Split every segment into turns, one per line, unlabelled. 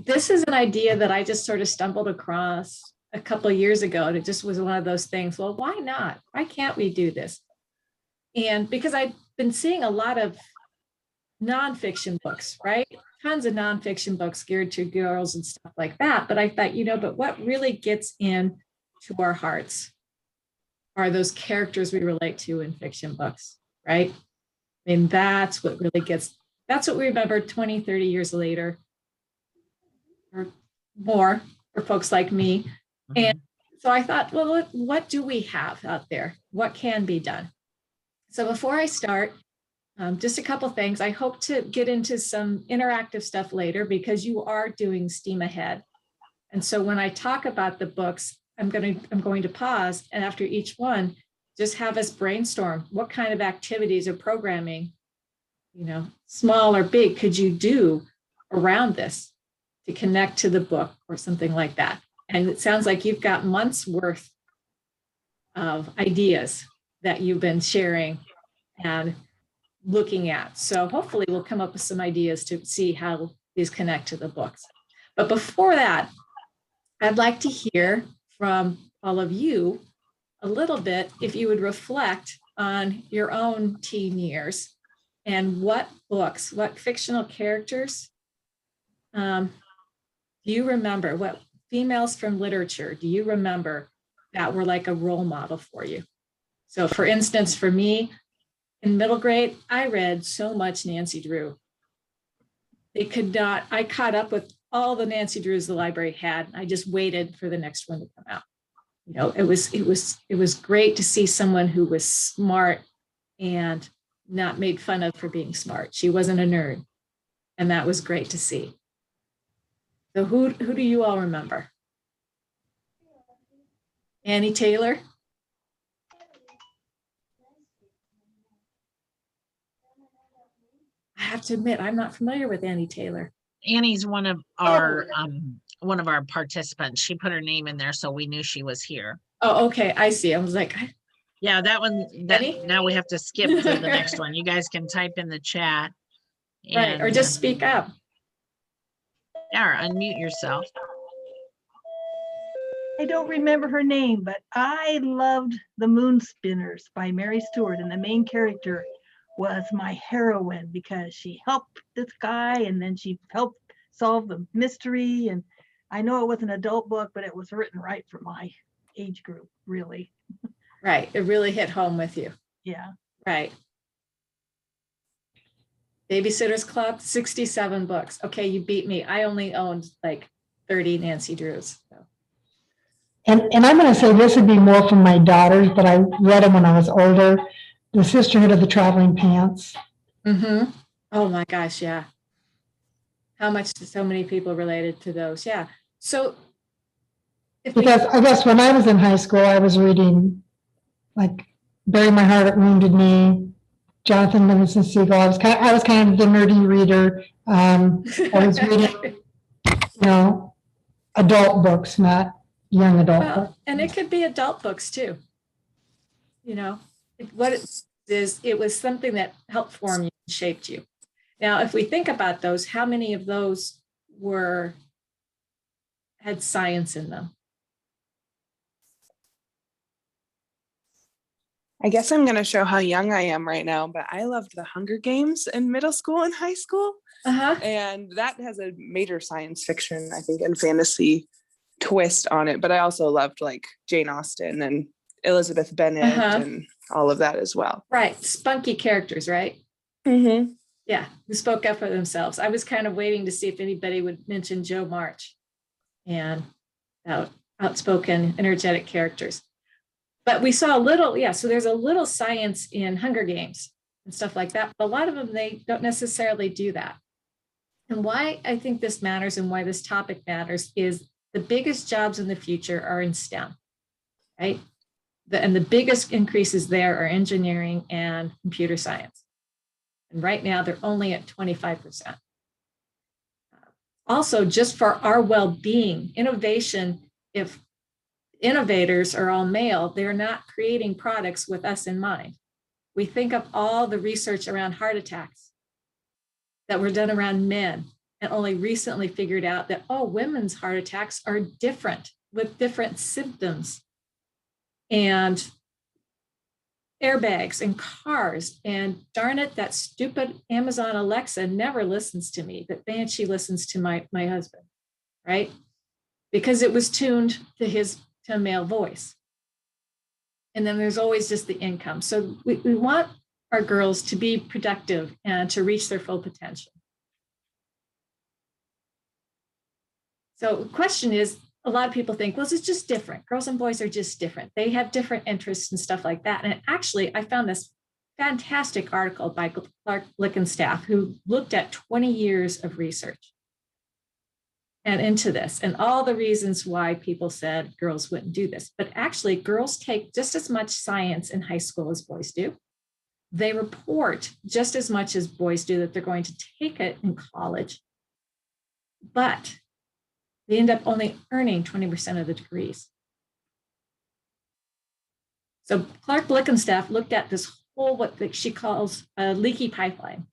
this is an idea that I just sort of stumbled across a couple of years ago. And it just was one of those things. Well, why not? Why can't we do this? And because I've been seeing a lot of nonfiction books, right? Tons of nonfiction books geared to girls and stuff like that. But I thought, but what really gets in to our hearts are those characters we relate to in fiction books, right? I mean, that's what we remember 20, 30 years later or more for folks like me. Mm-hmm. And so I thought, well, what do we have out there? What can be done? So before I start, just a couple things. I hope to get into some interactive stuff later because you are doing STEAM ahead. And so when I talk about the books, I'm going to pause, and after each one, just have us brainstorm what kind of activities or programming, small or big, could you do around this to connect to the book or something like that. And it sounds like you've got months worth of ideas that you've been sharing and looking at. So hopefully we'll come up with some ideas to see how these connect to the books. But before that, I'd like to hear from all of you a little bit, if you would reflect on your own teen years and what books, what fictional characters do you remember? What females from literature do you remember that were like a role model for you? So for instance, for me, in middle grade, I read so much Nancy Drew. I caught up with all the Nancy Drews the library had. I just waited for the next one to come out. It was great to see someone who was smart and not made fun of for being smart. She wasn't a nerd. And that was great to see. So who do you all remember? Annie Taylor? I have to admit, I'm not familiar with Annie Taylor.
Annie's one of our participants. She put her name in there, so we knew she was here.
Oh, okay. I see. I was like,
yeah, that one. Now we have to skip to the next one. You guys can type in the chat,
right, or just speak up.
Yeah, or unmute yourself.
I don't remember her name, but I loved The Moon Spinners by Mary Stewart, and the main character was my heroine because she helped this guy and then she helped solve the mystery. And I know it was an adult book, but it was written right for my age group, really.
Right. It really hit home with you.
Yeah.
Right. Babysitter's Club, 67 books. Okay, you beat me. I only owned like 30 Nancy Drews. So.
And I'm going to say this would be more from my daughters, but I read them when I was older. The Sisterhood of the Traveling Pants.
Mm-hmm. Oh my gosh, yeah. How much do so many people related to those? Yeah. So
because I guess when I was in high school, I was reading like Bury My Heart at Wounded Knee, Jonathan Livingston Seagull. I was kind of the nerdy reader. I was reading, adult books, not young adult books.
And it could be adult books too. What it is, it was something that helped form you and shaped you. Now, if we think about those, how many of those had science in them?
I guess I'm going to show how young I am right now, but I loved the Hunger Games in middle school and high school.
Uh-huh.
And that has a major science fiction, I think, and fantasy twist on it. But I also loved like Jane Austen and Elizabeth Bennet and all of that as well.
Right. Spunky characters, right?
Mm-hmm.
Yeah. Who spoke up for themselves. I was kind of waiting to see if anybody would mention Jo March and outspoken, energetic characters. But we saw so there's a little science in Hunger Games and stuff like that. But a lot of them, they don't necessarily do that. And why I think this matters and why this topic matters is the biggest jobs in the future are in STEM, right? And the biggest increases there are engineering and computer science. And right now they're only at 25%. Also, just for our well-being, innovation, if innovators are all male, they're not creating products with us in mind. We think of all the research around heart attacks that were done around men and only recently figured out that, oh, women's heart attacks are different with different symptoms and airbags and cars. And darn it, that stupid Amazon Alexa never listens to me, but then she listens to my husband, right? Because it was tuned to a male voice. And then there's always just the income. So we want our girls to be productive and to reach their full potential. So the question is, a lot of people think, well, it's just different. Girls and boys are just different. They have different interests and stuff like that. And actually, I found this fantastic article by Clark Lickenstaff, who looked at 20 years of research and into this and all the reasons why people said girls wouldn't do this. But actually, girls take just as much science in high school as boys do. They report just as much as boys do that they're going to take it in college. But they end up only earning 20% of the degrees. So Clark Lickenstaff looked at this whole, what she calls a leaky pipeline,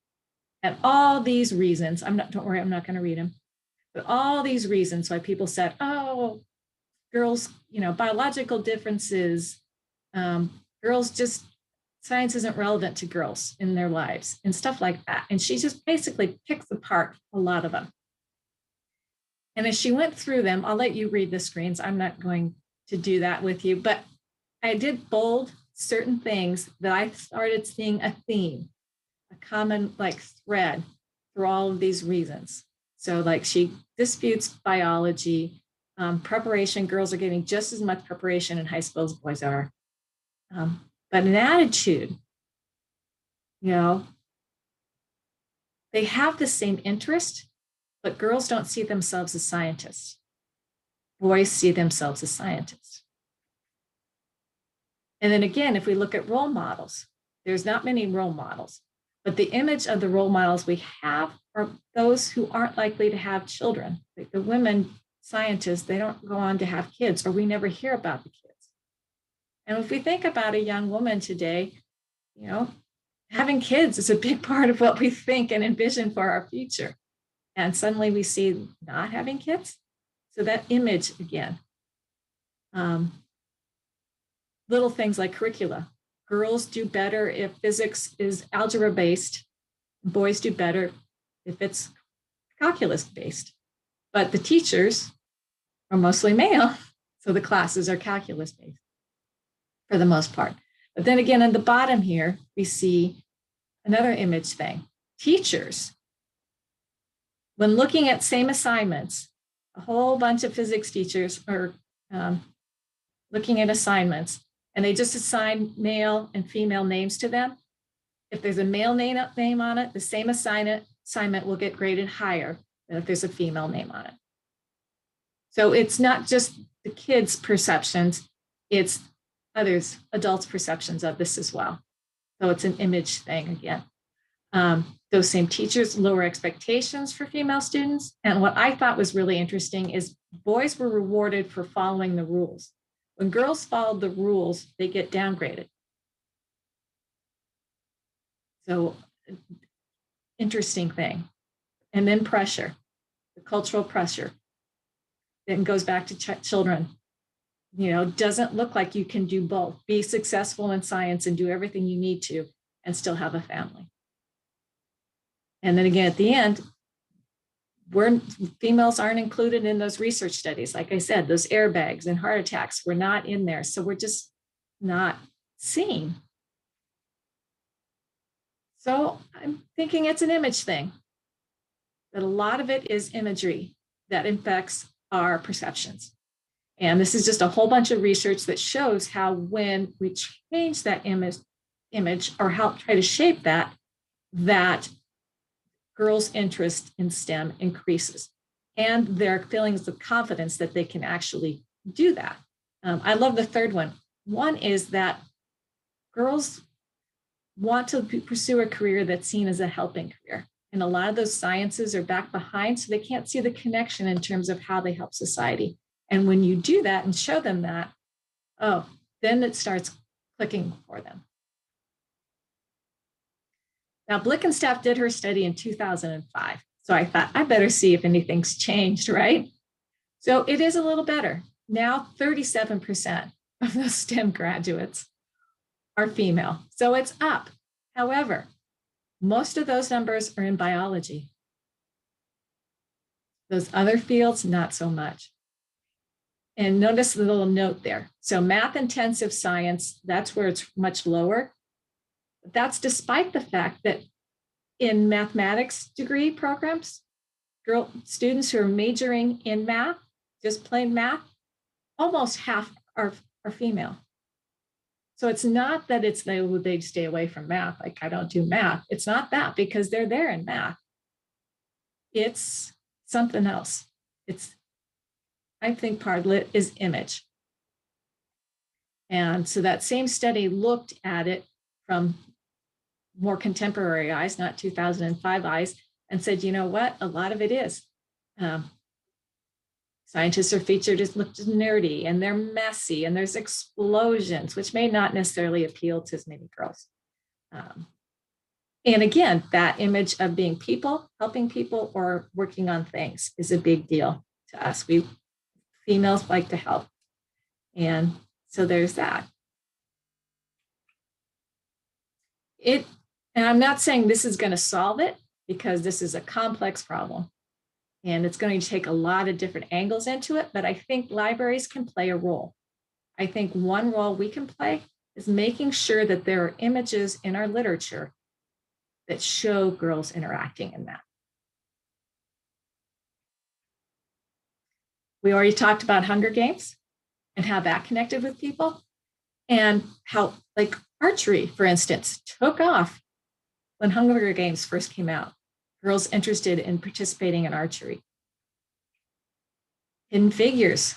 and all these reasons. Don't worry, I'm not going to read them, but all these reasons why people said, oh, girls, biological differences, girls just, science isn't relevant to girls in their lives and stuff like that. And she just basically picks apart a lot of them. And as she went through them, I'll let you read the screens. I'm not going to do that with you, but I did bold certain things that I started seeing a theme, a common thread through all of these reasons. So she disputes biology, preparation. Girls are getting just as much preparation in high school as boys are. But an attitude, they have the same interest, but girls don't see themselves as scientists. Boys see themselves as scientists. And then again, if we look at role models, there's not many role models, but the image of the role models we have are those who aren't likely to have children. Like the women scientists, they don't go on to have kids, or we never hear about the kids. And if we think about a young woman today, having kids is a big part of what we think and envision for our future. And suddenly we see not having kids. So that image again. Little things like curricula. Girls do better if physics is algebra based. Boys do better if it's calculus based. But the teachers are mostly male, so the classes are calculus based for the most part. But then again, in the bottom here, we see another image thing. Teachers, when looking at same assignments, a whole bunch of physics teachers are looking at assignments, and they just assign male and female names to them. If there's a male name on it, the same assignment will get graded higher than if there's a female name on it. So it's not just the kids' perceptions, it's adults' perceptions of this as well. So it's an image thing again. Those same teachers lower expectations for female students. And what I thought was really interesting is boys were rewarded for following the rules. When girls followed the rules, they get downgraded. So interesting thing. And then pressure, the cultural pressure. Then goes back to children. Doesn't look like you can do both. Be successful in science and do everything you need to and still have a family. And then again, at the end, females aren't included in those research studies. Like I said, those airbags and heart attacks were not in there. So we're just not seen. So I'm thinking it's an image thing. That a lot of it is imagery that infects our perceptions. And this is just a whole bunch of research that shows how when we change that image or help try to shape that girls' interest in STEM increases and their feelings of confidence that they can actually do that. I love the third one. One is that girls want to pursue a career that's seen as a helping career. And a lot of those sciences are back behind, so they can't see the connection in terms of how they help society. And when you do that and show them that, then it starts clicking for them. Now, Blickenstaff did her study in 2005. So I thought I better see if anything's changed, right? So it is a little better. Now 37% of those STEM graduates are female. So it's up. However, most of those numbers are in biology. Those other fields, not so much. And notice the little note there. So math intensive science, that's where it's much lower. But that's despite the fact that in mathematics degree programs, students who are majoring in math, just plain math, almost half are female. So it's not that they stay away from math, like I don't do math. It's not that, because they're there in math. It's something else. I think part of it is image. And so that same study looked at it from more contemporary eyes, not 2005 eyes, and said, you know what, a lot of it is. Scientists are featured as looked nerdy, and they're messy, and there's explosions, which may not necessarily appeal to as many girls. And again, that image of being people, helping people, or working on things is a big deal to us. We females like to help. And so there's that. And I'm not saying this is going to solve it, because this is a complex problem. And it's going to take a lot of different angles into it, but I think libraries can play a role. I think one role we can play is making sure that there are images in our literature that show girls interacting in that. We already talked about Hunger Games and how that connected with people, and how, like, archery, for instance, took off when Hunger Games first came out. Girls interested in participating in archery. Hidden Figures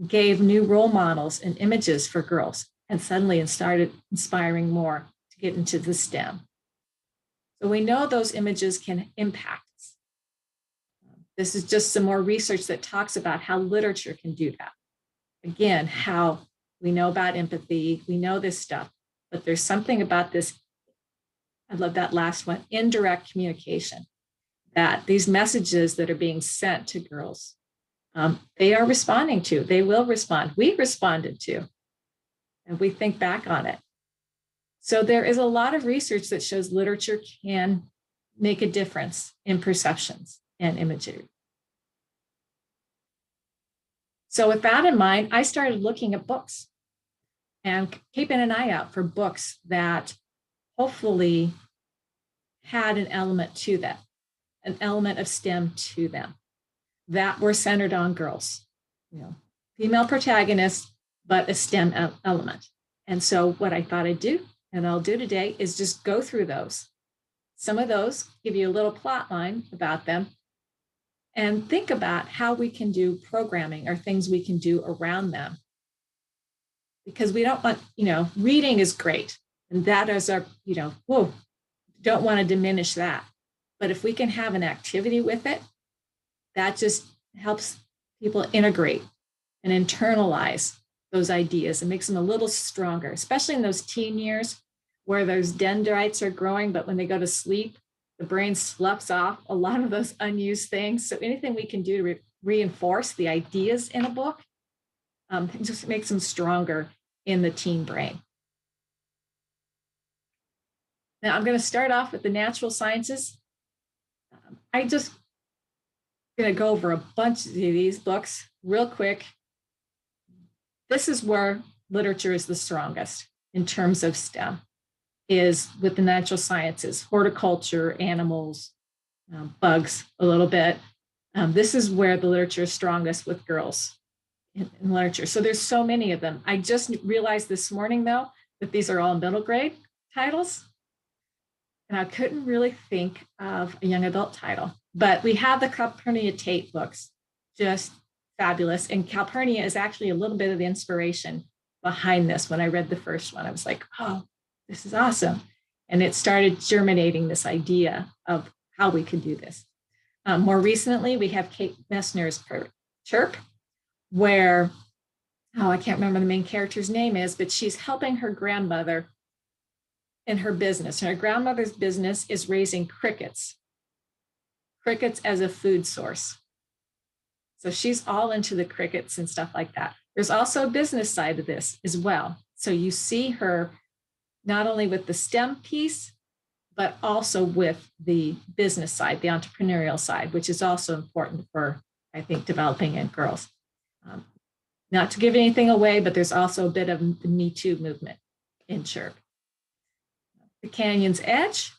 gave new role models and images for girls, and suddenly started inspiring more to get into the STEM. So we know those images can impact us. This is just some more research that talks about how literature can do that. Again, how we know about empathy, we know this stuff, but there's something about this, I love that last one, indirect communication, that these messages that are being sent to girls, they are responding to, they will respond. We responded to, and we think back on it. So there is a lot of research that shows literature can make a difference in perceptions and imagery. So with that in mind, I started looking at books and keeping an eye out for books that hopefully had an element to them, an element of STEM to them, that were centered on girls, female protagonists, but a STEM element. And so what I thought I'd do, and I'll do today, is just go through those. Some of those give you a little plot line about them, and think about how we can do programming or things we can do around them. Because we don't want, reading is great. And that is our, don't want to diminish that. But if we can have an activity with it, that just helps people integrate and internalize those ideas and makes them a little stronger, especially in those teen years where those dendrites are growing, but when they go to sleep, the brain sloughs off a lot of those unused things. So anything we can do to reinforce the ideas in a book, just makes them stronger in the teen brain. Now I'm going to start off with the natural sciences. I just going to go over a bunch of these books real quick. This is where literature is the strongest in terms of STEM, is with the natural sciences, horticulture, animals, bugs a little bit. This is where the literature is strongest with girls in literature. So there's so many of them. I just realized this morning, though, that these are all middle grade titles. And I couldn't really think of a young adult title. But we have the Calpurnia Tate books, just fabulous. And Calpurnia is actually a little bit of the inspiration behind this. When I read the first one, I was like, oh, this is awesome. And it started germinating this idea of how we could do this. More recently, we have Kate Messner's Chirp, where, I can't remember the main character's name is, but she's helping her grandmother in her business. And her grandmother's business is raising crickets crickets as a food source. So she's all into the crickets and stuff like that. There's also a business side of this as well. So you see her not only with the STEM piece, but also with the business side, the entrepreneurial side, which is also important for, I think, developing in girls. Not to give anything away, but there's also a bit of the Me Too movement in Chirp. The Canyon's Edge.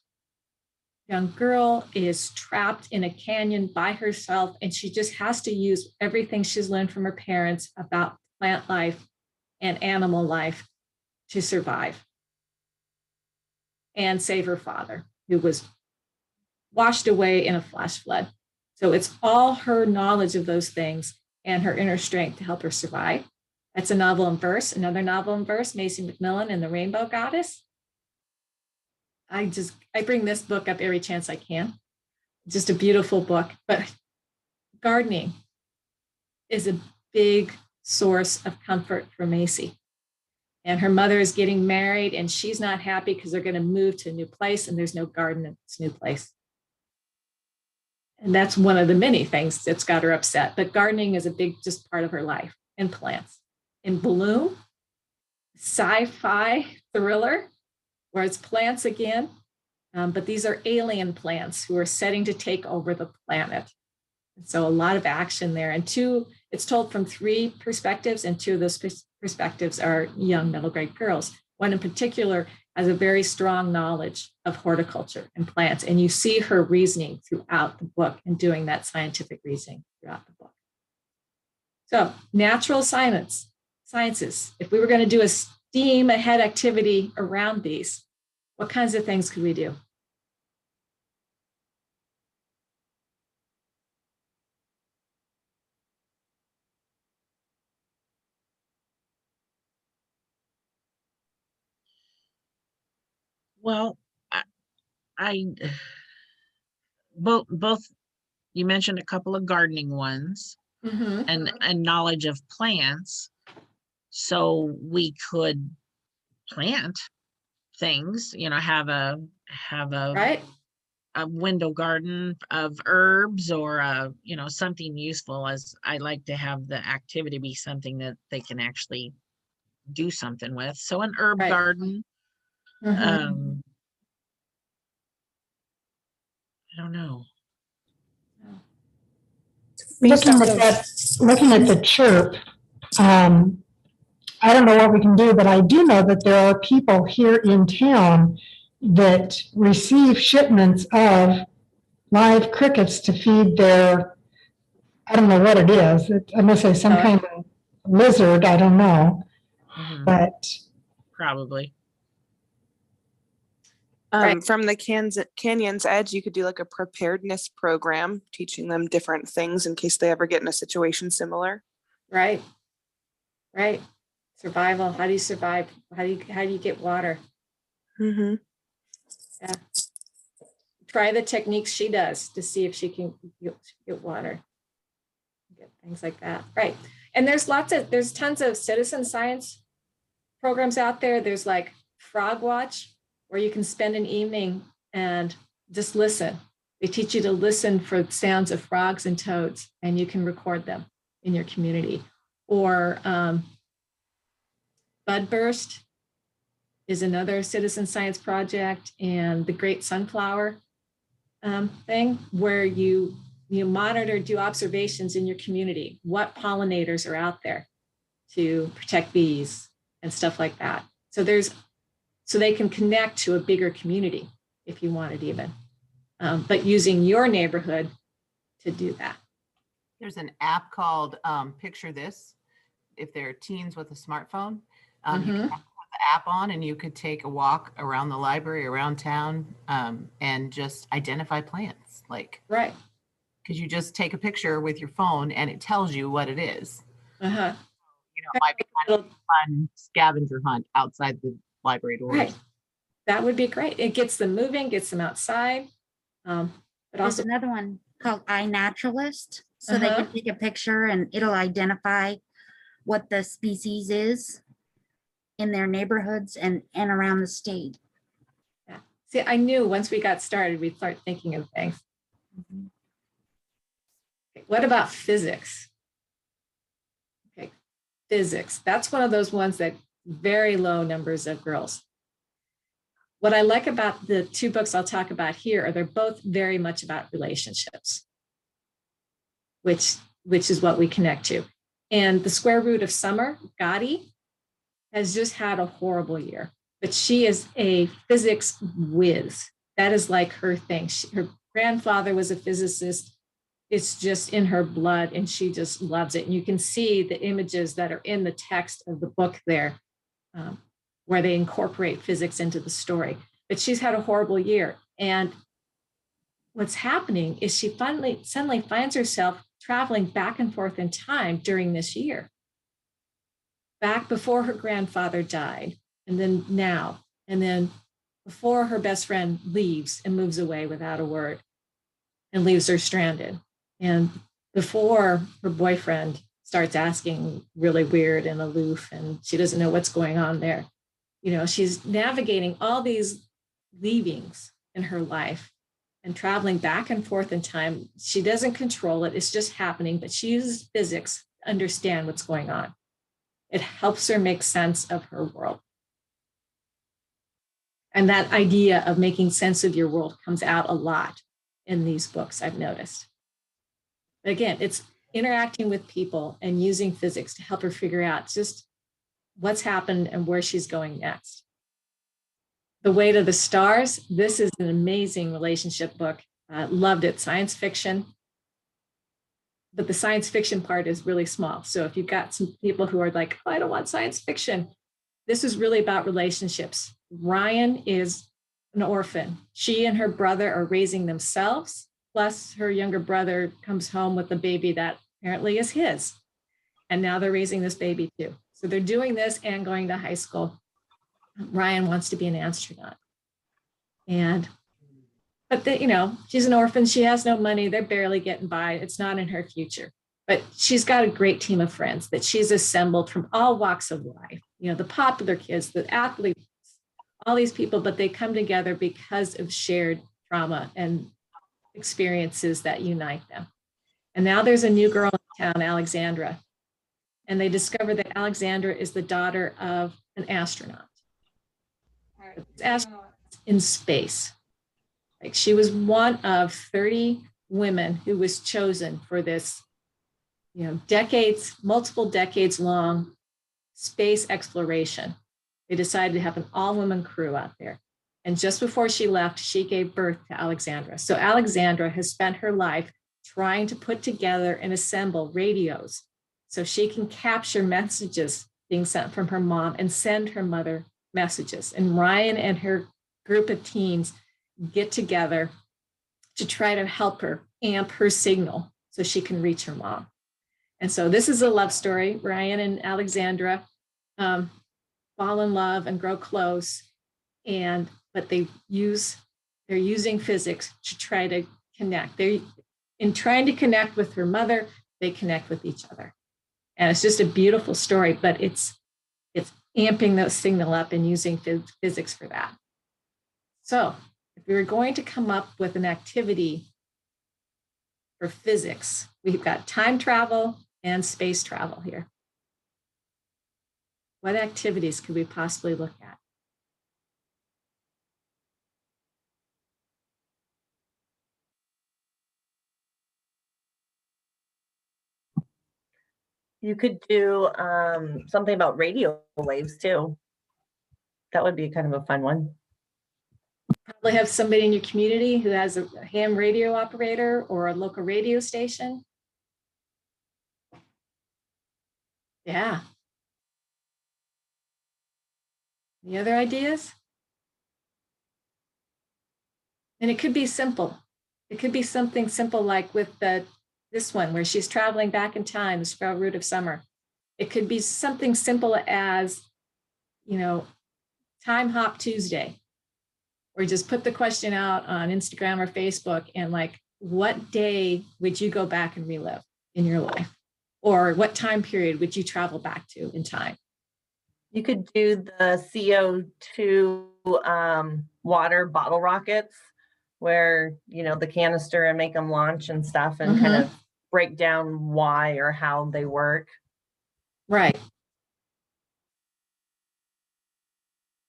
Young girl is trapped in a canyon by herself, and she just has to use everything she's learned from her parents about plant life and animal life to survive and save her father, who was washed away in a flash flood. So it's all her knowledge of those things and her inner strength to help her survive. That's a novel in verse. Another novel in verse, Macy Mcmillan and the Rainbow Goddess. I bring this book up every chance I can. Just a beautiful book. But gardening is a big source of comfort for Macy. And her mother is getting married and she's not happy because they're going to move to a new place and there's no garden in this new place. And that's one of the many things that's got her upset. But gardening is a big just part of her life, and plants. In Bloom, sci-fi thriller, where it's plants again, but these are alien plants who are setting to take over the planet. And so a lot of action there. And it's told from 3 perspectives, and 2 of those perspectives are young middle grade girls. One in particular has a very strong knowledge of horticulture and plants. And you see her reasoning throughout the book and doing that scientific reasoning throughout the book. So natural sciences, if we were going to do a STEAM ahead activity around these, what kinds of things could we do?
Well, I both you mentioned a couple of gardening ones, and knowledge of plants, so we could plant things, have a
Right.
a window garden of herbs, or something useful, as I like to have the activity be something that they can actually do something with. So an herb
Right.
garden. I don't know.
Looking at the Chirp, I don't know what we can do, but I do know that there are people here in town that receive shipments of live crickets to feed their, I don't know what it is. I must say some kind of lizard, I don't know, but.
Probably.
From the Canyon's Edge, you could do like a preparedness program, teaching them different things in case they ever get in a situation similar.
Right. Survival. How do you survive? How do you get water? Yeah. Try the techniques she does to see if she can get water. Get things like that. Right. And there's tons of citizen science programs out there. There's like Frog Watch, where you can spend an evening and just listen. They teach you to listen for sounds of frogs and toads, and you can record them in your community. Or Budburst is another citizen science project, and the Great Sunflower thing, where you monitor, do observations in your community. What pollinators are out there to protect bees and stuff like that. So they can connect to a bigger community if you wanted even, but using your neighborhood to do that.
There's an app called Picture This. If they're teens with a smartphone, you can put the app on and you could take a walk around the library, around town, and just identify plants.
Right.
Because you just take a picture with your phone and it tells you what it is. It might be kind of a fun scavenger hunt outside the library doors.
Right. That would be great. It gets them moving, gets them outside. But
There's
also
another one called iNaturalist. So they can take a picture and it'll identify what the species is in their neighborhoods and around the state.
Yeah. See, I knew once we got started, we'd start thinking of things. What about physics? Okay, physics. That's one of those ones that very low numbers of girls. What I like about the two books I'll talk about here are they're both very much about relationships, which is what we connect to. And The Square Root of Summer, Gotti, has just had a horrible year, but she is a physics whiz. That is like her thing. Her grandfather was a physicist. It's just in her blood and she just loves it. And you can see the images that are in the text of the book there, where they incorporate physics into the story. But she's had a horrible year. And what's happening is she suddenly finds herself traveling back and forth in time during this year. Back before her grandfather died, and then now, and then before her best friend leaves and moves away without a word and leaves her stranded. And before her boyfriend starts asking really weird and aloof, and she doesn't know what's going on there. You know, she's navigating all these leavings in her life and traveling back and forth in time. She doesn't control it. It's just happening, but she uses physics to understand what's going on. It helps her make sense of her world. And that idea of making sense of your world comes out a lot in these books, I've noticed. But again, it's interacting with people and using physics to help her figure out just what's happened and where she's going next. The Way to the Stars, this is an amazing relationship book. Loved it, science fiction. But the science fiction part is really small. So if you've got some people who are like, oh, I don't want science fiction, this is really about relationships. Ryan is an orphan. She and her brother are raising themselves, plus her younger brother comes home with a baby that apparently is his. And now they're raising this baby too. So they're doing this and going to high school. Ryan wants to be an astronaut. But you know, she's an orphan. She has no money. They're barely getting by. It's not in her future. But she's got a great team of friends that she's assembled from all walks of life. You know, the popular kids, the athletes, all these people, but they come together because of shared trauma and experiences that unite them. And now there's a new girl in town, Alexandra. And they discover that Alexandra is the daughter of an astronaut. Astronaut in space. Like she was one of 30 women who was chosen for this, you know, multiple decades long space exploration. They decided to have an all-woman crew out there. And just before she left, she gave birth to Alexandra. So Alexandra has spent her life trying to put together and assemble radios so she can capture messages being sent from her mom and send her mother messages. And Ryan and her group of teens get together to try to help her amp her signal so she can reach her mom. And so this is a love story. Ryan and Alexandra fall in love and grow close, but they're using physics to try to connect. In trying to connect with her mother, they connect with each other. And it's just a beautiful story, but it's amping that signal up and using physics for that. So if we were going to come up with an activity for physics, we've got time travel and space travel here. What activities could we possibly look at?
You could do something about radio waves too. That would be kind of a fun one.
Probably have somebody in your community who has a ham radio operator or a local radio station. Yeah. Any other ideas? And it could be simple. It could be something simple like with this one where she's traveling back in time, the Square Root of Summer. It could be something simple as, you know, Time Hop Tuesday, or just put the question out on Instagram or Facebook and like, what day would you go back and relive in your life? Or what time period would you travel back to in time?
You could do the CO2 water bottle rockets where, you know, the canister and make them launch and stuff and kind of break down why or how they work.
Right.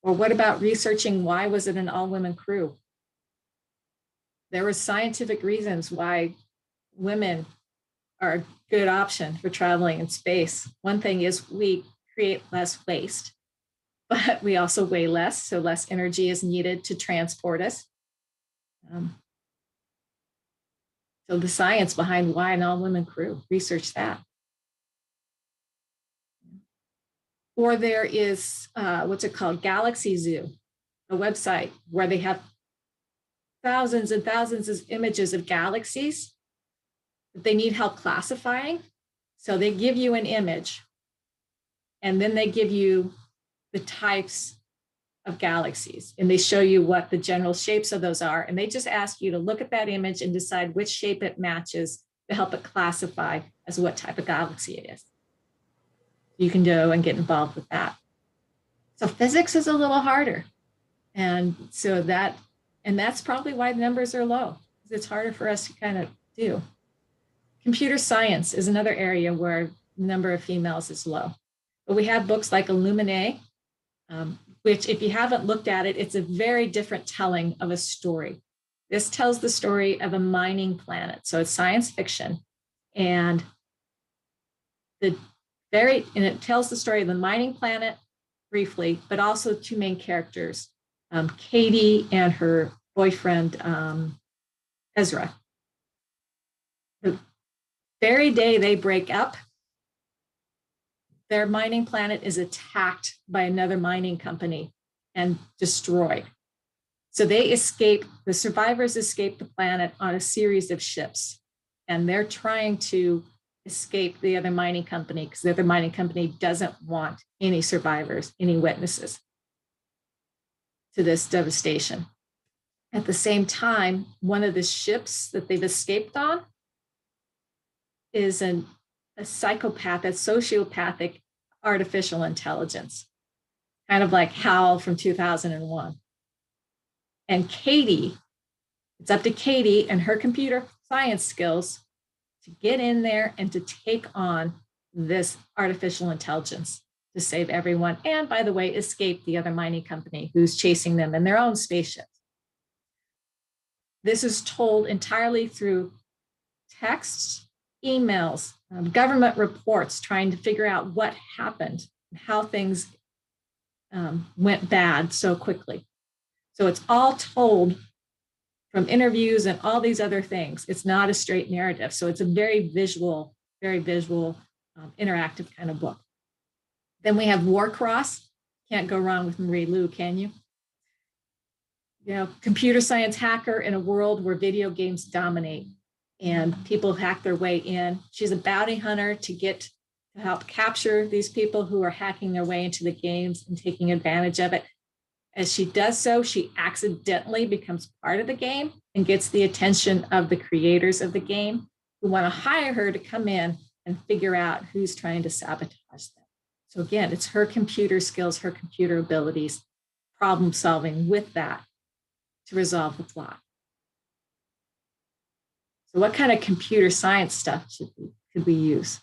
Or what about researching why was it an all-women crew? There were scientific reasons why women are a good option for traveling in space. One thing is we create less waste, but we also weigh less, so less energy is needed to transport us. So the science behind why an all-women crew, research that. Or there is, what's it called? Galaxy Zoo, a website where they have thousands and thousands of images of galaxies that they need help classifying. So they give you an image and then they give you the types of galaxies and they show you what the general shapes of those are. And they just ask you to look at that image and decide which shape it matches to help it classify as what type of galaxy it is. You can go and get involved with that. So physics is a little harder. And so that's probably why the numbers are low, because it's harder for us to kind of do. Computer science is another area where the number of females is low. But we have books like Illuminae, which if you haven't looked at it, it's a very different telling of a story. This tells the story of a mining planet. So it's science fiction. And it tells the story of the mining planet briefly, but also two main characters, Katie and her boyfriend, Ezra. The very day they break up, their mining planet is attacked by another mining company and destroyed. So the survivors escape the planet on a series of ships, and they're trying to escape the other mining company because the other mining company doesn't want any survivors, any witnesses to this devastation. At the same time, one of the ships that they've escaped on is a psychopath, a sociopathic artificial intelligence, kind of like HAL from 2001. And Katie, it's up to Katie and her computer science skills to get in there and to take on this artificial intelligence to save everyone. And by the way, escape the other mining company who's chasing them in their own spaceships. This is told entirely through texts, emails, government reports, trying to figure out what happened, how things went bad so quickly. So it's all told from interviews and all these other things. It's not a straight narrative. So it's a very visual, interactive kind of book. Then we have Warcross. Can't go wrong with Marie Lu, can you? You know, computer science hacker in a world where video games dominate and people hack their way in. She's a bounty hunter to help capture these people who are hacking their way into the games and taking advantage of it. As she does so, she accidentally becomes part of the game and gets the attention of the creators of the game who want to hire her to come in and figure out who's trying to sabotage them. So again, it's her computer skills, her computer abilities, problem solving with that to resolve the plot. So what kind of computer science stuff could we use?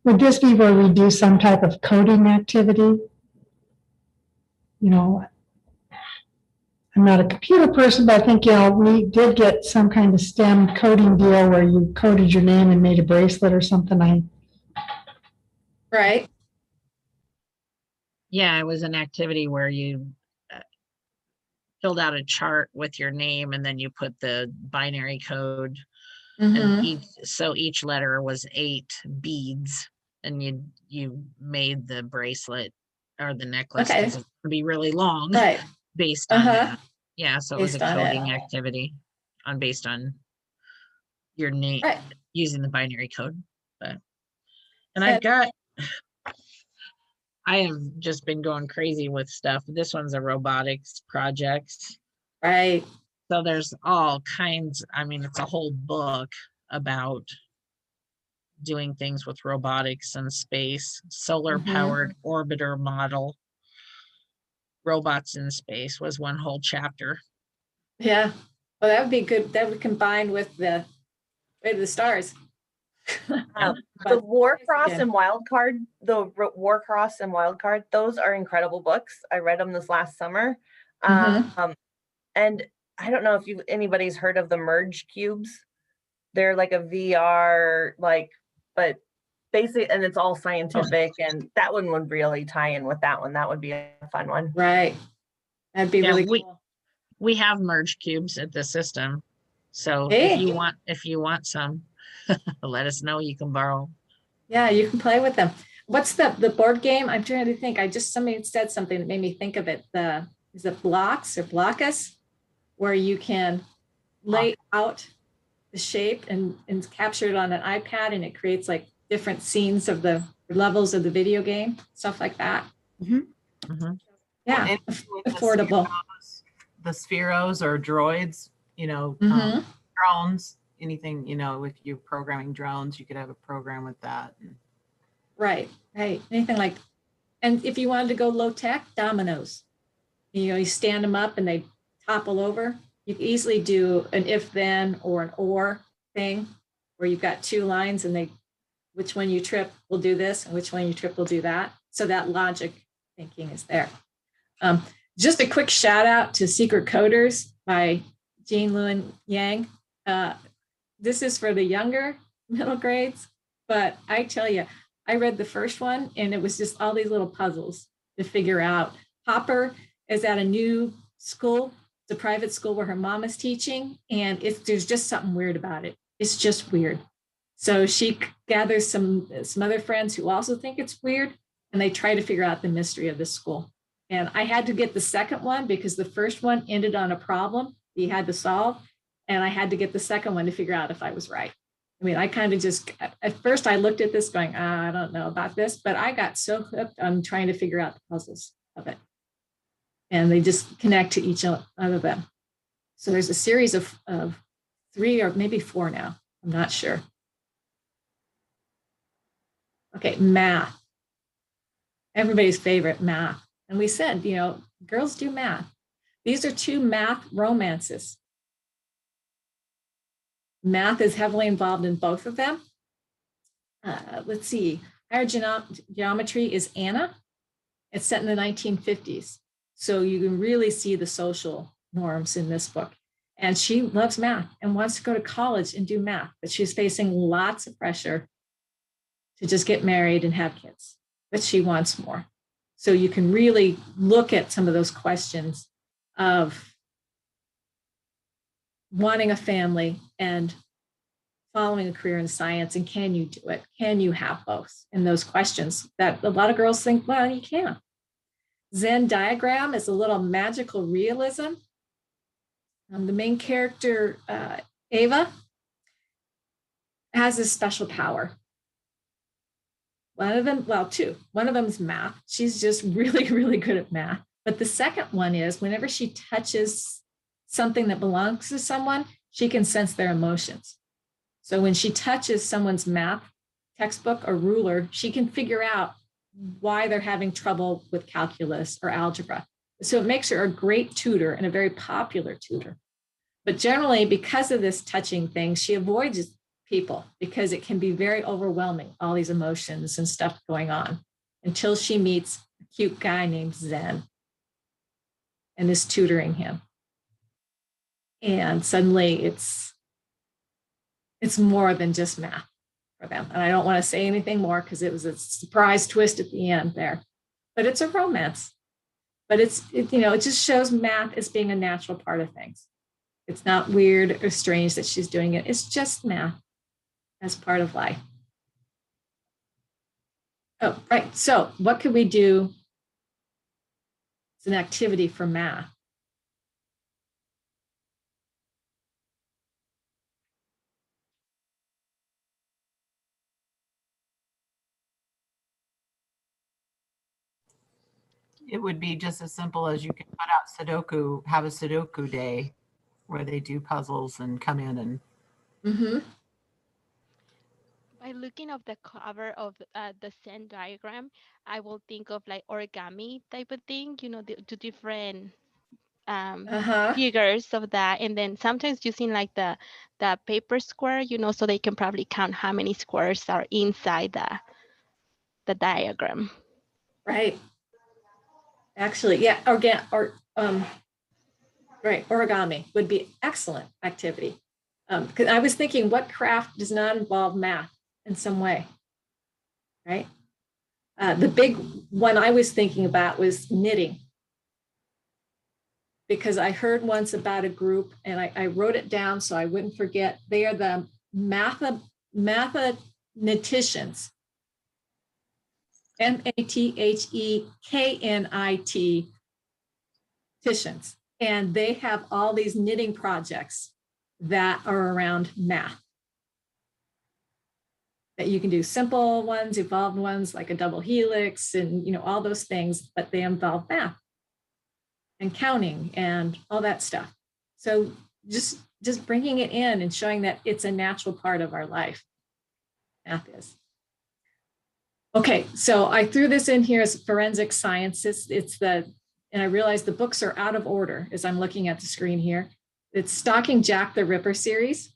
Would this be where we do some type of coding activity? You know, I'm not a computer person, but I think, we did get some kind of STEM coding deal where you coded your name and made a bracelet or something.
Right.
Yeah, it was an activity where you filled out a chart with your name and then you put the binary code. And each letter was 8 beads, and you made the bracelet or the necklace.
Okay.
It would be really long,
right,
based on that. Yeah, so it was
Based
a
on
coding activity based on your name,
right.
using the binary code. And I have just been going crazy with stuff. This one's a robotics project.
Right.
So there's all kinds. I mean, it's a whole book about doing things with robotics and space, solar powered orbiter model. Robots in Space was one whole chapter.
Yeah. Well, that would be good. That would combine with the Way to the Stars.
The
But
Warcross
again,
and Wildcard, Warcross and Wildcard, those are incredible books. I read them this last summer. And I don't know if anybody's heard of the Merge cubes. They're like a VR, but basically, and it's all scientific, and that one would really tie in with that one. That would be a fun one.
right. That'd be really cool.
We have merge cubes at the system. So
Hey.
if you want some, let us know. You can borrow.
Yeah, you can play with them. What's the board game? I'm trying to think. Somebody said something that made me think of it. Is it Blocks or Blockus, where you can lay out the shape and capture it on an iPad, and it creates like different scenes of the levels of the video game, stuff like that. Yeah, affordable.
The Spheros or droids, drones, anything, if you're programming drones, you could have a program with that.
Right. Anything like, and if you wanted to go low tech, dominoes, you stand them up and they topple over. You can easily do an if then or an or thing where you've got two lines and which one you trip will do this and which one you trip will do that. So that logic thinking is there. Just a quick shout out to Secret Coders by Jean Lewin Yang. This is for the younger middle grades, but I tell you, I read the first one and it was just all these little puzzles to figure out. Hopper is at a new school. It's a private school where her mom is teaching, and there's just something weird about it. It's just weird. So she gathers some other friends who also think it's weird, and they try to figure out the mystery of this school. And I had to get the second one because the first one ended on a problem he had to solve, and I had to get the second one to figure out if I was right. I mean, I kind of just, at first I looked at this going, I don't know about this, but I got so hooked on trying to figure out the puzzles of it. And they just connect to each other of them. So there's a series of 3 or maybe 4 now. I'm not sure. Okay, math. Everybody's favorite, math. And we said, girls do math. These are 2 math romances. Math is heavily involved in both of them. Let's see. Higher Geometry is Anna. It's set in the 1950s. So you can really see the social norms in this book. And she loves math and wants to go to college and do math, but she's facing lots of pressure to just get married and have kids, but she wants more. So you can really look at some of those questions of wanting a family and following a career in science, and can you do it? Can you have both? And those questions that a lot of girls think, well, you can. Venn diagram is a little magical realism. The main character, Ava, has a special power. One of them, well, 2. One of them is math. She's just really, really good at math. But the second one is whenever she touches something that belongs to someone, she can sense their emotions. So when she touches someone's math textbook or ruler, she can figure out why they're having trouble with calculus or algebra. So it makes her a great tutor and a very popular tutor. But generally, because of this touching thing, she avoids people because it can be very overwhelming, all these emotions and stuff going on, until she meets a cute guy named Zen and is tutoring him. And suddenly it's more than just math for them. And I don't want to say anything more because it was a surprise twist at the end there. But it's a romance. But it just shows math as being a natural part of things. It's not weird or strange that she's doing it. It's just math as part of life. Oh, right. So what could we do as an activity for math?
It would be just as simple as you can put out Sudoku, have a Sudoku day where they do puzzles and come in and.
By looking of the cover of the Venn diagram, I will think of like origami type of thing, the different
Uh-huh.
figures of that, and then sometimes using like the paper square, so they can probably count how many squares are inside the diagram.
Right. Actually, yeah, right, origami would be excellent activity. Because I was thinking, what craft does not involve math in some way, right? The big one I was thinking about was knitting, because I heard once about a group, and I wrote it down so I wouldn't forget. They are the mathematicians, matheknit, and they have all these knitting projects that are around math. That you can do simple ones, evolved ones, like a double helix, and all those things, but they involve math and counting and all that stuff. So just bringing it in and showing that it's a natural part of our life. Math is. Okay, so I threw this in here as forensic science. And I realized the books are out of order as I'm looking at the screen here. It's Stalking Jack the Ripper series.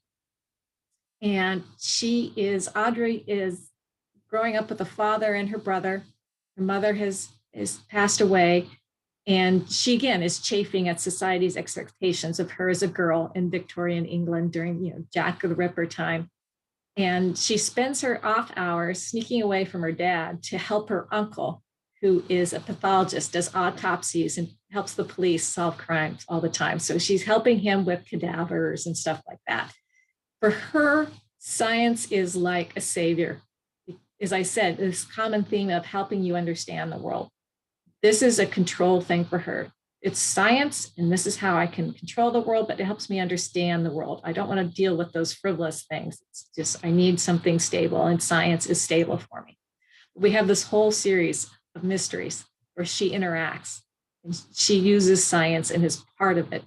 And Audrey is growing up with a father and her brother. Her mother has passed away. And she, again, is chafing at society's expectations of her as a girl in Victorian England during, Jack the Ripper time. And she spends her off hours sneaking away from her dad to help her uncle, who is a pathologist, does autopsies and helps the police solve crimes all the time. So she's helping him with cadavers and stuff like that. For her, science is like a savior. As I said, this common theme of helping you understand the world. This is a control thing for her. It's science, and this is how I can control the world, but it helps me understand the world. I don't want to deal with those frivolous things. It's just, I need something stable, and science is stable for me. We have this whole series of mysteries where she interacts, and she uses science and is part of it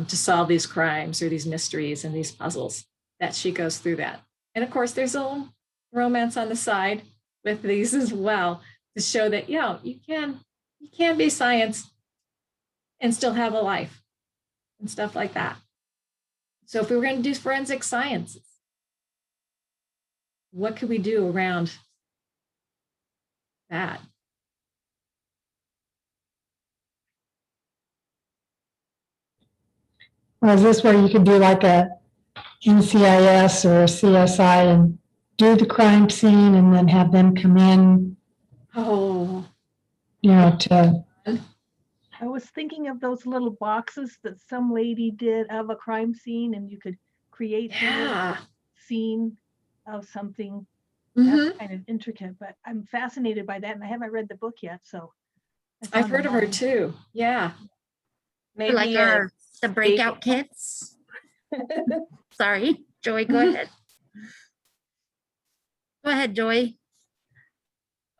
to solve these crimes or these mysteries and these puzzles that she goes through that. And of course, there's a little romance on the side with these as well to show that, you can be science and still have a life and stuff like that. So if we were going to do forensic sciences, what could we do around that?
Well, is this where you could do like a NCIS or a CSI and do the crime scene and then have them come in?
Oh,
to.
I was thinking of those little boxes that some lady did of a crime scene, and you could create a scene of something that's kind of intricate, but I'm fascinated by that, and I haven't read the book yet, so.
I've heard of her too. Yeah.
Maybe like the breakout kits. Sorry, Joy, go ahead. Go ahead, Joy.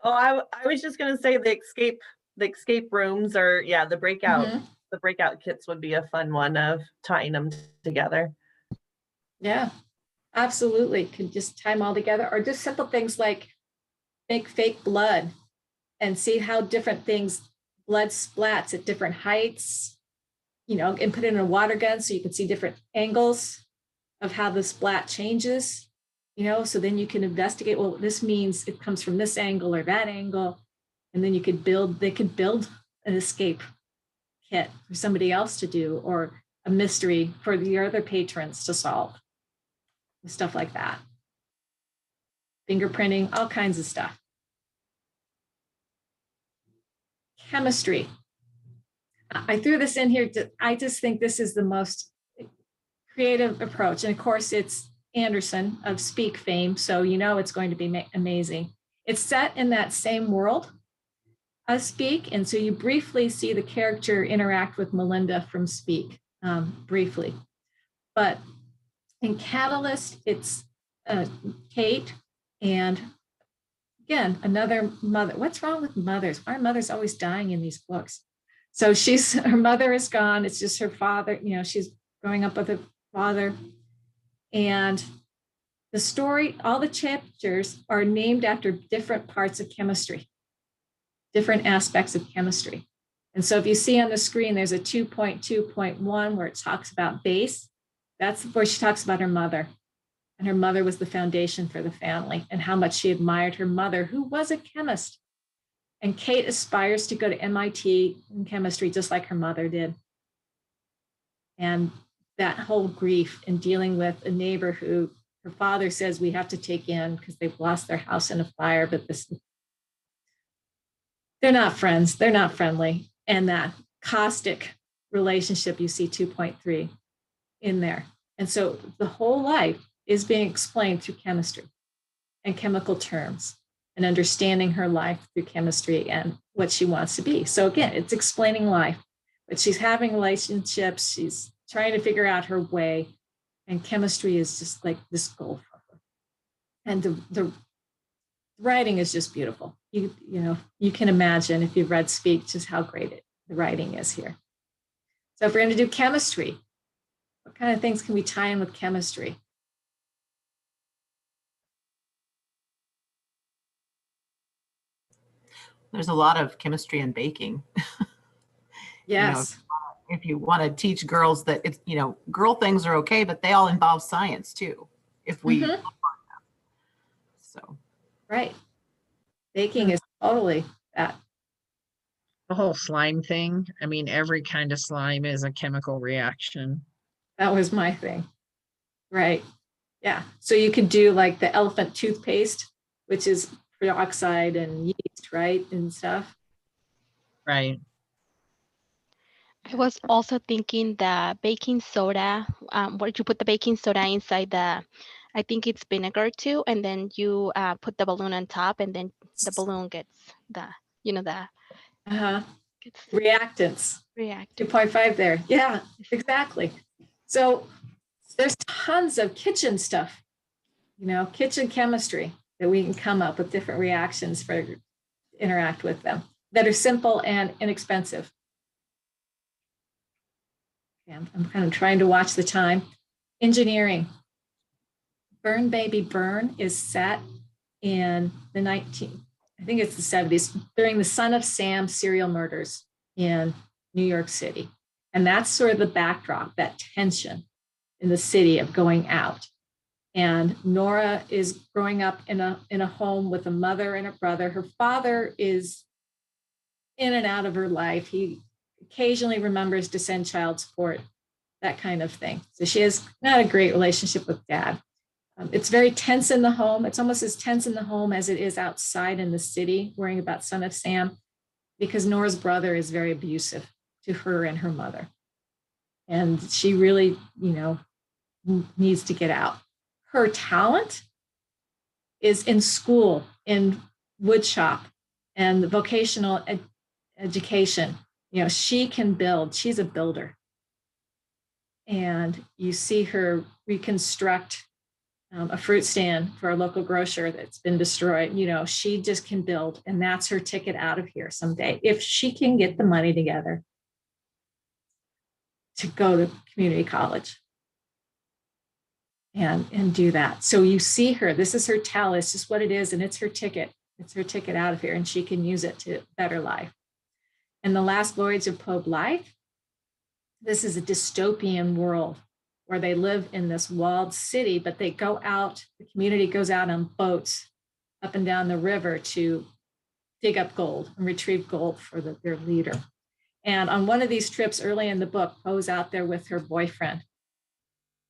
Oh, I was just gonna say the escape rooms, or the breakout kits would be a fun one of tying them together.
Yeah, absolutely. Could just tie them all together, or just simple things like make fake blood and see how different blood splats at different heights, and put it in a water gun so you can see different angles of how the splat changes, so then you can investigate, well, this means it comes from this angle or that angle. And then they could build an escape kit for somebody else to do, or a mystery for the other patrons to solve, stuff like that. Fingerprinting, all kinds of stuff. Chemistry. I threw this in here. I just think this is the most creative approach. And of course, it's Anderson of Speak fame, so it's going to be amazing. It's set in that same world as Speak, and so you briefly see the character interact with Melinda from Speak, briefly. But in Catalyst, it's Kate and, again, another mother. What's wrong with mothers? Why are mothers always dying in these books? So her mother is gone. It's just her father. She's growing up with her father. And the story, all the chapters are named after different parts of chemistry, different aspects of chemistry. And so if you see on the screen, there's a 2.2.1 where it talks about base. That's where she talks about her mother. And her mother was the foundation for the family and how much she admired her mother, who was a chemist. And Kate aspires to go to MIT in chemistry, just like her mother did. And that whole grief in dealing with a neighbor who her father says we have to take in because they've lost their house in a fire, but they're not friends, they're not friendly. And that caustic relationship, you see 2.3 in there. And so the whole life is being explained through chemistry and chemical terms and understanding her life through chemistry and what she wants to be. So again, it's explaining life, but she's having relationships, she's trying to figure out her way, and chemistry is just like this goal for her. And the writing is just beautiful. You know, you can imagine if you've read Speak, just how great the writing is here. So if we're going to do chemistry, what kind of things can we tie in with chemistry?
There's a lot of chemistry and baking.
Yes.
If you want to teach girls that it's, girl things are okay, but they all involve science too. If we, so.
Right. Baking is totally that.
The whole slime thing. I mean, every kind of slime is a chemical reaction.
That was my thing. Right. Yeah. So you could do like the elephant toothpaste, which is peroxide and yeast, right? And stuff.
Right.
I was also thinking the baking soda, where you put the baking soda inside I think it's vinegar too, and then you put the balloon on top, and then the balloon gets
Reactants.
react.
2.5 there. Yeah, exactly. So there's tons of kitchen stuff, kitchen chemistry that we can come up with different reactions for interact with them that are simple and inexpensive. I'm kind of trying to watch the time. Engineering. Burn Baby Burn is set in the I think it's the 70s, during the Son of Sam serial murders in New York City. And that's sort of the backdrop, that tension in the city of going out. And Nora is growing up in a home with a mother and a brother. Her father is in and out of her life. He occasionally remembers to send child support, that kind of thing. So she has not a great relationship with dad. It's very tense in the home. It's almost as tense in the home as it is outside in the city, worrying about Son of Sam, because Nora's brother is very abusive to her and her mother. And she really, needs to get out. Her talent is in school, in wood shop, and the vocational education. She can build. She's a builder. And you see her reconstruct a fruit stand for a local grocer that's been destroyed. She just can build, and that's her ticket out of here someday, if she can get the money together to go to community college and do that. So you see her, this is her talent, it's just what it is, and it's her ticket out of here, and she can use it to better life. And The Last Voyage of Poe Blythe, this is a dystopian world where they live in this walled city, but they go out, the community goes out on boats up and down the river to dig up gold and retrieve gold for their leader. And on one of these trips early in the book, Poe's out there with her boyfriend,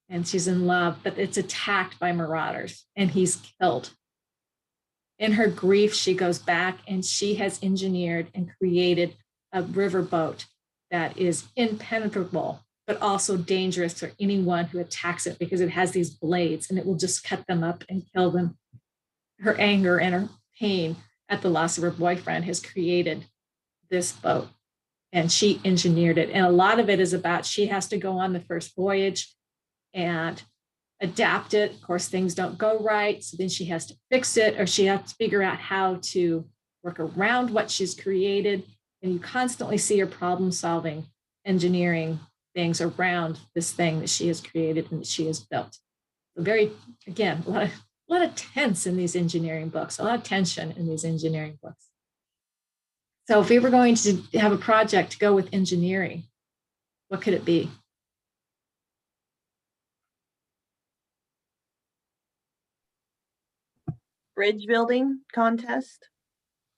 and she's in love, but it's attacked by marauders and he's killed. In her grief, she goes back and she has engineered and created a riverboat that is impenetrable, but also dangerous for anyone who attacks it, because it has these blades and it will just cut them up and kill them. Her anger and her pain at the loss of her boyfriend has created this boat, and she engineered it. And a lot of it is about, she has to go on the first voyage and adapt it. Of course, things don't go right. So then she has to fix it, or she has to figure out how to work around what she's created. And you constantly see her problem solving, engineering things around this thing that she has created and that she has built. Very, again, a lot of tense in these engineering books, a lot of tension in these engineering books. So if we were going to have a project to go with engineering, what could it be?
Bridge building contest.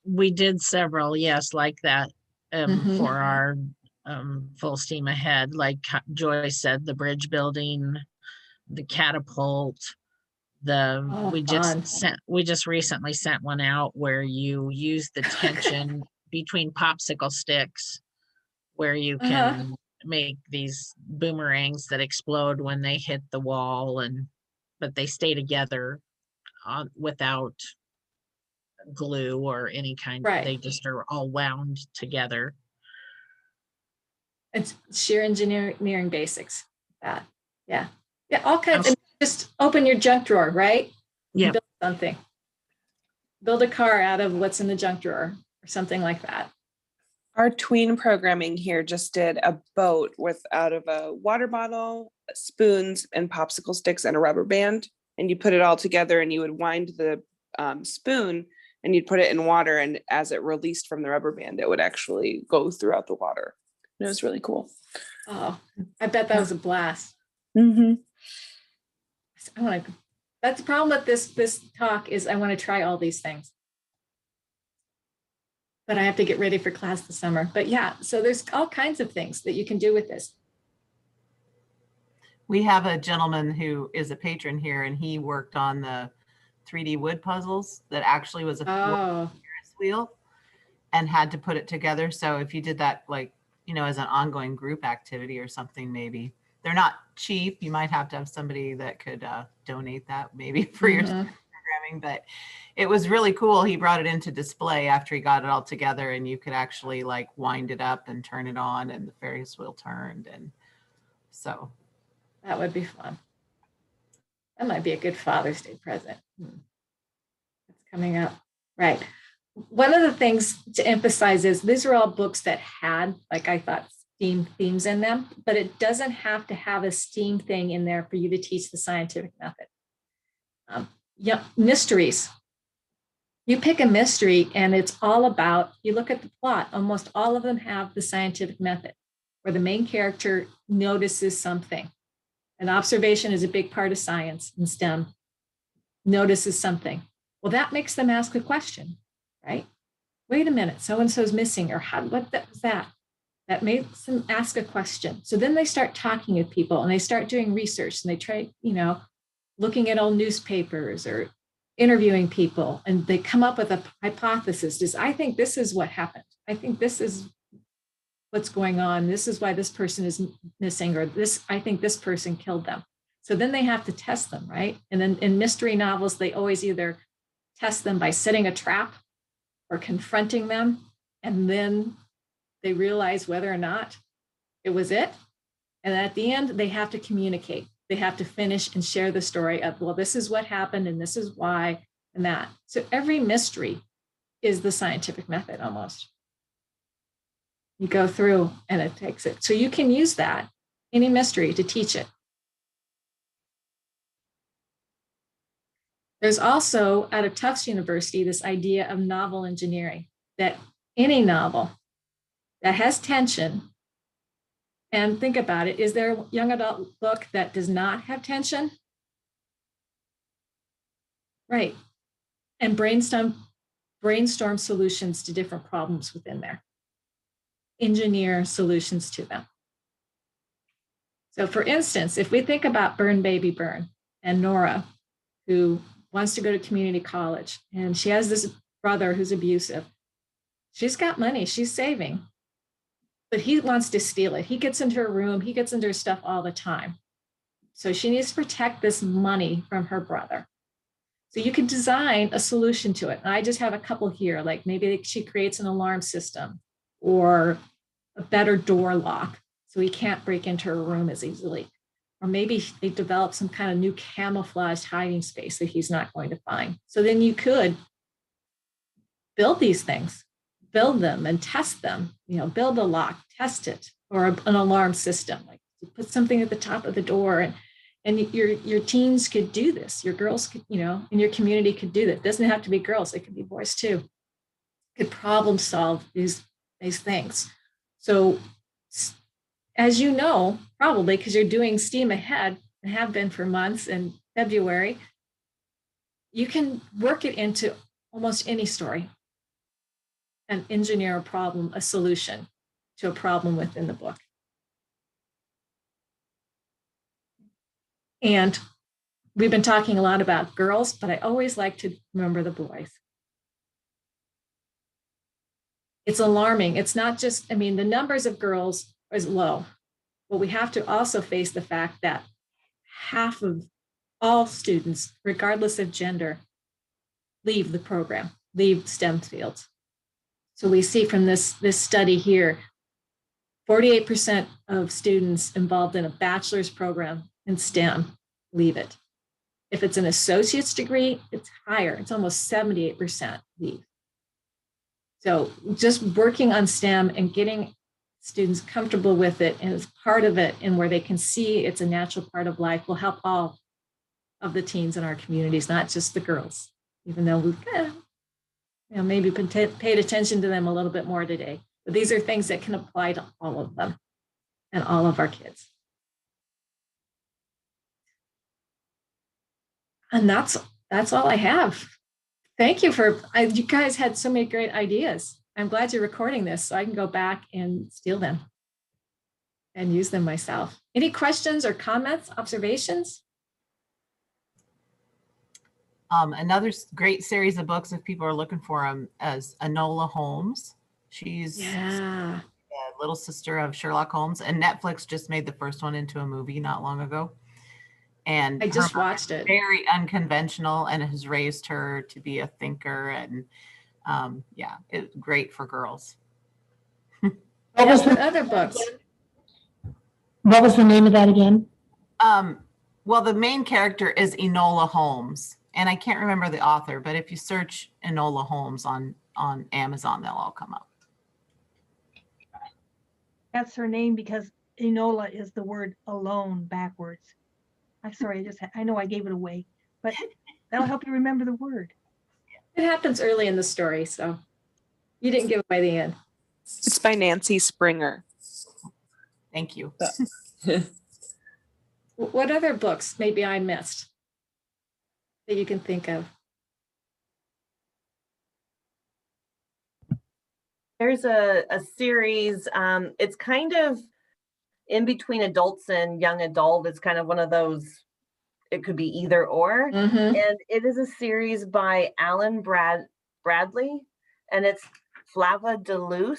We did several, yes, like that,
Mhm.
for our full steam ahead. Like Joy said, the bridge building, the catapult,
Oh, fun.
we just recently sent one out where you use the tension between popsicle sticks, where you can make these boomerangs that explode when they hit the wall, but they stay together without glue or any kind.
Right.
They just are all wound together.
It's sheer engineering basics. That, yeah, all kinds. And just open your junk drawer, right?
Yeah.
Build something. Build a car out of what's in the junk drawer or something like that.
Our tween programming here just did a boat out of a water bottle, spoons, and popsicle sticks and a rubber band. And you put it all together and you would wind the spoon and you'd put it in water. And as it released from the rubber band, it would actually go throughout the water. And it was really cool.
Oh, I bet that was a blast.
Mm-hmm.
That's the problem with this talk is I want to try all these things. But I have to get ready for class this summer. But yeah, so there's all kinds of things that you can do with this.
We have a gentleman who is a patron here, and he worked on the 3D wood puzzles that actually was a Ferris wheel and had to put it together. So if you did that, like, you know, as an ongoing group activity or something, maybe they're not cheap. You might have to have somebody that could donate that maybe for your programming, but it was really cool. He brought it into display after he got it all together, and you could actually like wind it up and turn it on, and the Ferris wheel turned. And so
that would be fun. That might be a good Father's Day present. It's coming up. Right. One of the things to emphasize is these are all books that had, like I thought, STEAM themes in them, but it doesn't have to have a STEAM thing in there for you to teach the scientific method. Mysteries. You pick a mystery and it's all about, you look at the plot, almost all of them have the scientific method where the main character notices something. An observation is a big part of science in STEM, notices something. Well, that makes them ask a question, right? Wait a minute, so-and-so's missing, or what was that? That makes them ask a question. So then they start talking with people and they start doing research and they try, looking at old newspapers or interviewing people, and they come up with a hypothesis. I think this is what happened. I think this is what's going on. This is why this person is missing, or I think this person killed them. So then they have to test them, right? And then in mystery novels, they always either test them by setting a trap or confronting them. And then they realize whether or not it was it. And at the end, they have to communicate. They have to finish and share the story of, well, this is what happened and this is why and that. So every mystery is the scientific method almost. You go through and it takes it. So you can use that, any mystery, to teach it. There's also out of Tufts University this idea of novel engineering, that any novel that has tension, and think about it, is there a young adult book that does not have tension? Right. And brainstorm solutions to different problems within there. Engineer solutions to them. So for instance, if we think about Burn Baby Burn and Nora, who wants to go to community college, and she has this brother who's abusive. She's got money, she's saving, but he wants to steal it. He gets into her room, he gets into her stuff all the time. So she needs to protect this money from her brother. So you can design a solution to it. And I just have a couple here, like maybe she creates an alarm system or a better door lock so he can't break into her room as easily. Or maybe they develop some kind of new camouflaged hiding space that he's not going to find. So then you could build these things, build them and test them, build a lock, test it, or an alarm system, like you put something at the top of the door And your teens could do this. Your girls could, in your community could do that. It doesn't have to be girls. It could be boys too. Could problem solve these things. So as you know, probably because you're doing STEAM ahead and have been for months in February, you can work it into almost any story and engineer a problem, a solution to a problem within the book. And we've been talking a lot about girls, but I always like to remember the boys. It's alarming. It's not just, the numbers of girls is low, but we have to also face the fact that half of all students, regardless of gender, leave the program, leave STEM fields. So we see from this study here, 48% of students involved in a bachelor's program in STEM leave it. If it's an associate's degree, it's higher. It's almost 78% leave. So just working on STEM and getting students comfortable with it and as part of it and where they can see it's a natural part of life will help all of the teens in our communities, not just the girls, even though we've maybe paid attention to them a little bit more today. But these are things that can apply to all of them and all of our kids. And that's all I have. Thank you you guys had so many great ideas. I'm glad you're recording this so I can go back and steal them and use them myself. Any questions or comments, observations?
Another great series of books, if people are looking for them, is Anola Holmes. She's the little sister of Sherlock Holmes, and Netflix just made the first one into a movie not long ago. And
I just watched it.
Very unconventional, and has raised her to be a thinker, and it's great for girls.
What was the
other books?
What was the name of that again?
Well, the main character is Anola Holmes, and I can't remember the author, but if you search Anola Holmes on Amazon, they'll all come up.
That's her name because Anola is the word alone backwards. I'm sorry, I know I gave it away, but that'll help you remember the word.
It happens early in the story, so you didn't give away the end.
It's by Nancy Springer.
Thank you.
What other books maybe I missed that you can think of?
There's a series, it's kind of in between adults and young adult. It's kind of one of those, it could be either or.
Mm-hmm.
And it is a series by Alan Bradley, and it's Flava DeLuce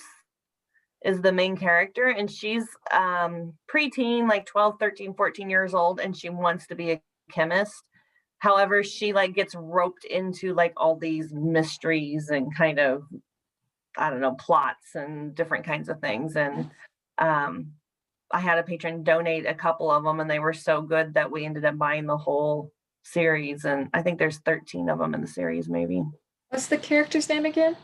is the main character, and she's preteen, like 12, 13, 14 years old, and she wants to be a chemist. However, she gets roped into all these mysteries and kind of, I don't know, plots and different kinds of things. And I had a patron donate a couple of them, and they were so good that we ended up buying the whole series. And I think there's 13 of them in the series, maybe.
What's the character's name again?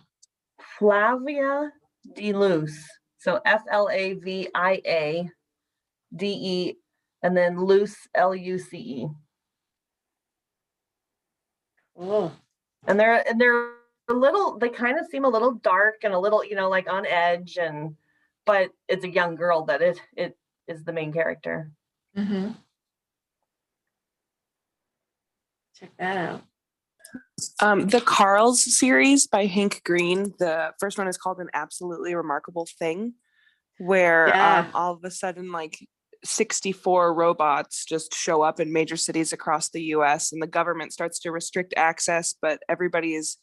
Flavia DeLuce. So FLAVIA DE, and then Luce, LUCE.
Oh.
And they're a little, they kind of seem a little dark and a little, on edge, but it's a young girl that it is the main character.
Mm-hmm. Check that out.
The Carls series by Hank Green. The first one is called An Absolutely Remarkable Thing, where all of a sudden 64 robots just show up in major cities across the US, and the government starts to restrict access, but everybody is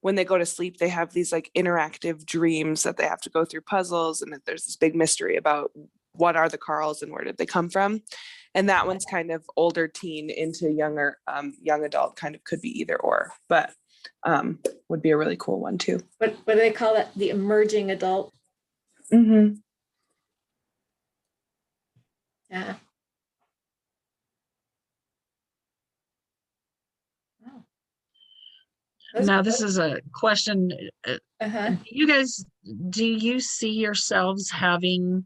when they go to sleep, they have these interactive dreams that they have to go through puzzles, and there's this big mystery about what are the Carls and where did they come from. And that one's kind of older teen into younger young adult, kind of could be either or, but would be a really cool one too.
What do they call it? The emerging adult?
Mm-hmm.
Yeah.
Now, this is a question.
Uh-huh.
Do you see yourselves having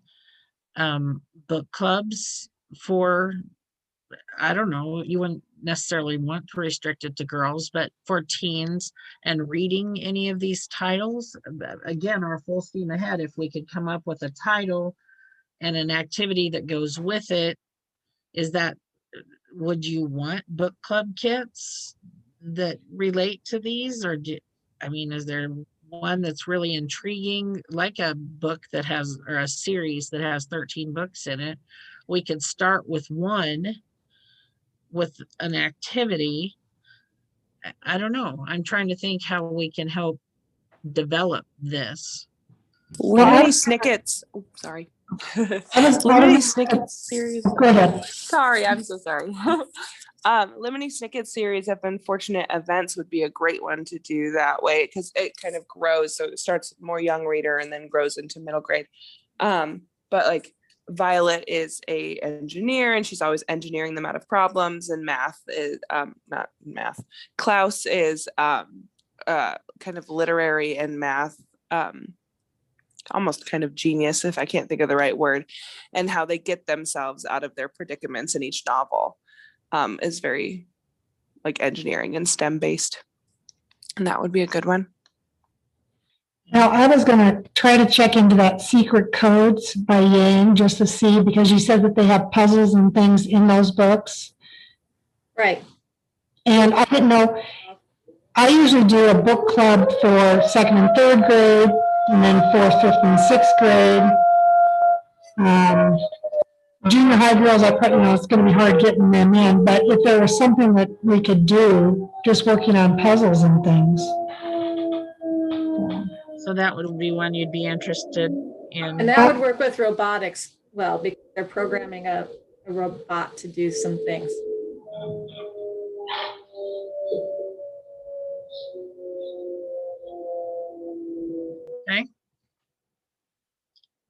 book clubs for I don't know, you wouldn't necessarily want to restrict it to girls, but for teens and reading any of these titles, again, our full steam ahead, if we could come up with a title and an activity that goes with it, would you want book club kits that relate to these, or is there one that's really intriguing, like a book that has, or a series that has 13 books in it? We could start with one with an activity. I don't know. I'm trying to think how we can help develop this.
Lemony Snicket's, oh, sorry. Lemony Snicket's series.
Go ahead.
Sorry, I'm so sorry. Lemony Snicket's series of unfortunate events would be a great one to do that way, because it kind of grows. So it starts more young reader and then grows into middle grade. But like Violet is a engineer and she's always engineering them out of problems, and math is not math. Klaus is kind of literary and math, almost kind of genius, if I can't think of the right word, and how they get themselves out of their predicaments in each novel is very like engineering and STEM based. And that would be a good one.
Now, I was going to try to check into that Secret Codes by Yang just to see, because you said that they have puzzles and things in those books.
Right.
And I didn't know, I usually do a book club for 2nd and 3rd grade, and then 4th, 5th, and 6th grade. Junior high girls, it's going to be hard getting them in, but if there was something that we could do, just working on puzzles and things.
So that would be one you'd be interested in.
And that would work with robotics well, because they're programming a robot to do some things.
Okay.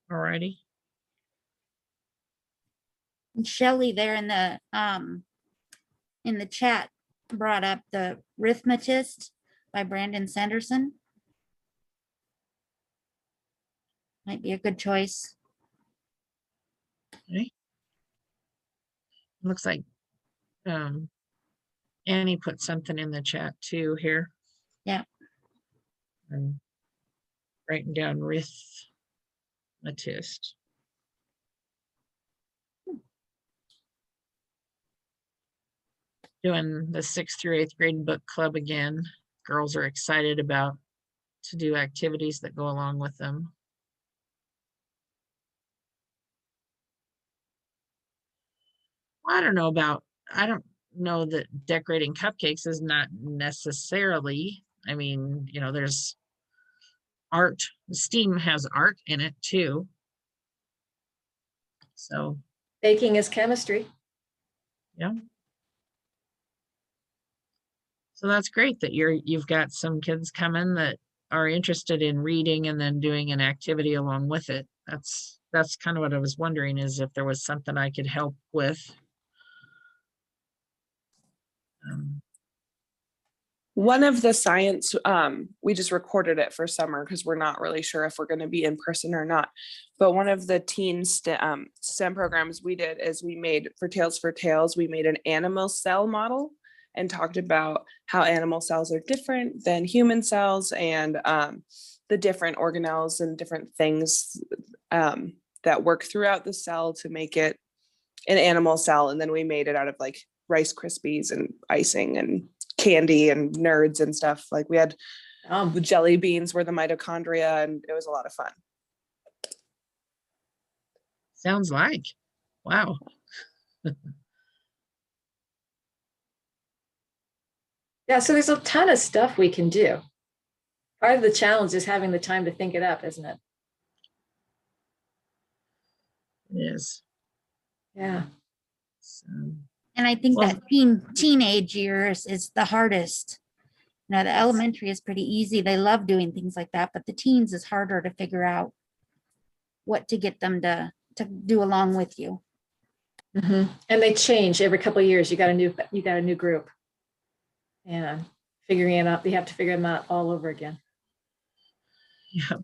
Alrighty.
Shelley there in the chat brought up The Arithmetist by Brandon Sanderson. Might be a good choice.
Okay. Looks like Annie put something in the chat too here.
Yeah.
I'm writing down arithmetist. Doing the 6th through 8th grade book club again. Girls are excited to do activities that go along with them. I don't know that decorating cupcakes is not necessarily, there's art. STEAM has art in it too. So
baking is chemistry.
Yeah. So that's great that you've got some kids coming that are interested in reading and then doing an activity along with it. That's kind of what I was wondering, is if there was something I could help with.
One of the science, we just recorded it for summer because we're not really sure if we're going to be in person or not. But one of the teen STEM programs we did is we made, for Tales for Tales, we made an animal cell model and talked about how animal cells are different than human cells, and the different organelles and different things that work throughout the cell to make it an animal cell. And then we made it out of like Rice Krispies and icing and candy and nerds and stuff. Like we had the jelly beans were the mitochondria, and it was a lot of fun.
Sounds like, wow.
Yeah, so there's a ton of stuff we can do. Part of the challenge is having the time to think it up, isn't it?
It is.
Yeah.
So,
and I think that teenage years is the hardest. Now, the elementary is pretty easy. They love doing things like that, but the teens is harder to figure out what to get them to do along with you.
Mm-hmm. And they change every couple of years. You got a new group. And figuring it out, they have to figure them out all over again.
Yep.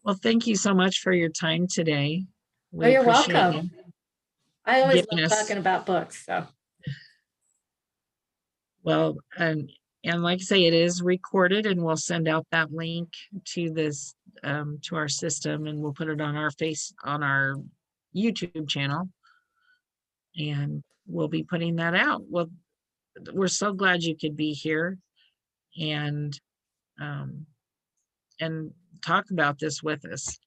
Well, thank you so much for your time today.
You're welcome. I always
giving
love
us,
talking about books, so.
well, and like I say, it is recorded, and we'll send out that link to this, to our system, and we'll put it on our YouTube channel. And we'll be putting that out. Well, we're so glad you could be here and talk about this with us.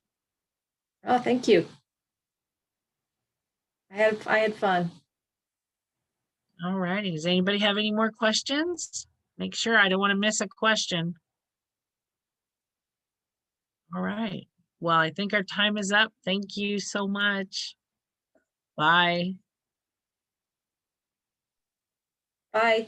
Oh, thank you. I had fun.
All righty. Does anybody have any more questions? Make sure I don't want to miss a question. All right. Well, I think our time is up. Thank you so much. Bye.
Bye.